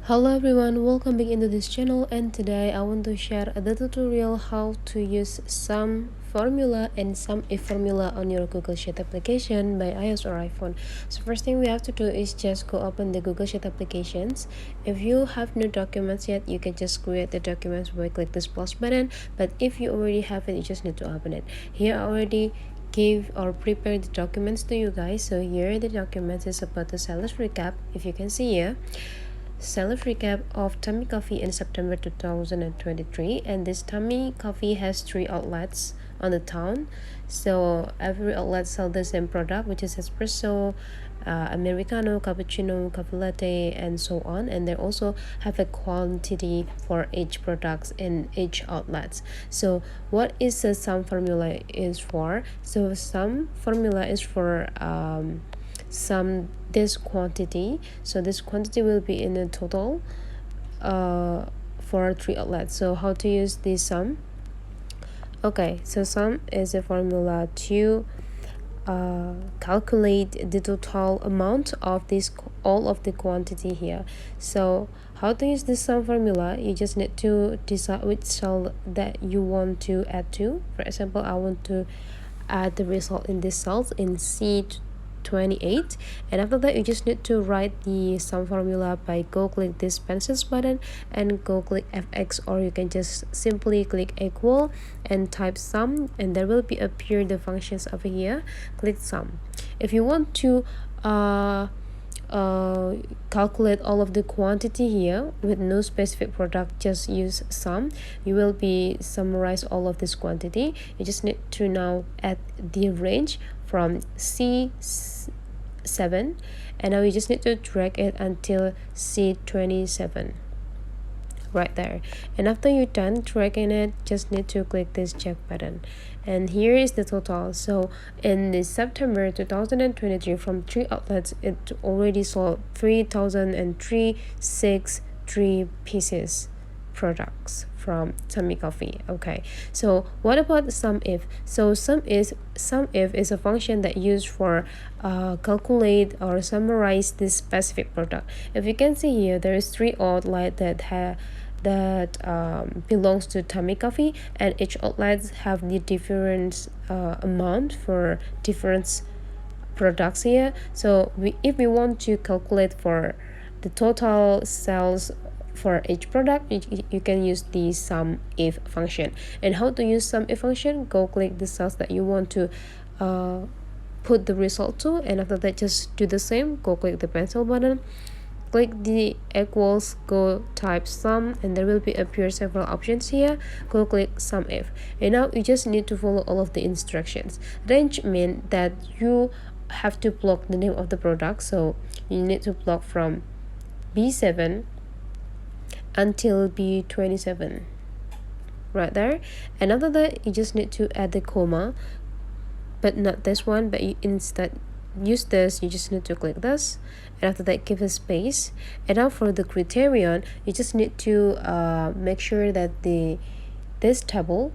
Hello everyone, welcome back into this channel, and today I want to share the tutorial how to use SUM formula and SUMIF formula on your Google Sheet application by iOS or iPhone. So first thing we have to do is just go open the Google Sheet applications. If you have no documents yet, you can just create the documents by click this plus button, but if you already have it, you just need to open it. Here I already gave or prepared the documents to you guys. So here the documents is about the sales recap. If you can see here, sales recap of Tummy Coffee in September 2023, and this Tummy Coffee has 3 outlets on the town. So every outlet sells the same product, which is espresso, americano, cappuccino, coffee latte, and so on. And they also have a quantity for each products in each outlets. So what is the SUM formula is for? So SUM formula is for sum this quantity. So this quantity will be in a total for 3 outlets. So how to use this sum? Okay, so sum is a formula to calculate the total amount of this all of the quantity here. So how to use this sum formula? You just need to decide which cell that you want to add to. For example, I want to add the result in this cells in C28, and after that you just need to write the sum formula by go click this pencils button and go click FX, or you can just simply click equal and type sum, and there will be appear the functions over here. Click sum. If you want to calculate all of the quantity here with no specific product, just use sum. You will be summarize all of this quantity. You just need to now add the range from C7, and now you just need to drag it until C27 right there. And after you're done dragging it, just need to click this check button, and here is the total. So in the September 2023, from 3 outlets, it already sold 3,363 pieces products from Tummy Coffee. Okay, so what about SUMIF? So SUMIF is a function that used for calculate or summarize this specific product. If you can see here, there is 3 outlets that belongs to Tummy Coffee, and each outlets have the different amount for different products here. So if we want to calculate for the total sales for each product, you can use the SUMIF function. And how to use SUMIF function? Go click the cells that you want to put the result to, and after that just do the same. Go click the pencil button, click the equals, go type sum, and there will be appear several options here. Go click SUMIF, and now you just need to follow all of the instructions. Range means that you have to block the name of the product, so you need to block from B7 until B27 right there. And after that you just need to add the comma, but not this one, but you instead use this. You just need to click this, and after that give a space. And now for the criterion, you just need to make sure that this table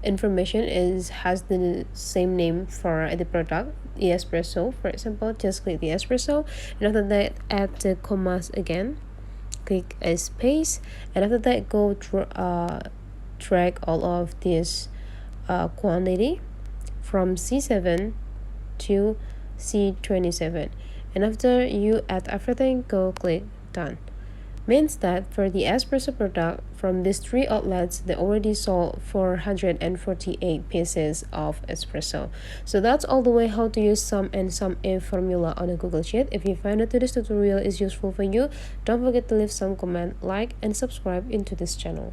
information has the same name for the product, the espresso for example. Just click the espresso, and after that add the commas again, click a space, and after that go drag all of this quantity from C7 to C27, and after you add everything, go click done. Means that for the espresso product, from these 3 outlets, they already sold 448 pieces of espresso. So that's all the way how to use SUM and SUMIF formula on a Google Sheet. If you find that this tutorial is useful for you, don't forget to leave some comment, like, and subscribe into this channel.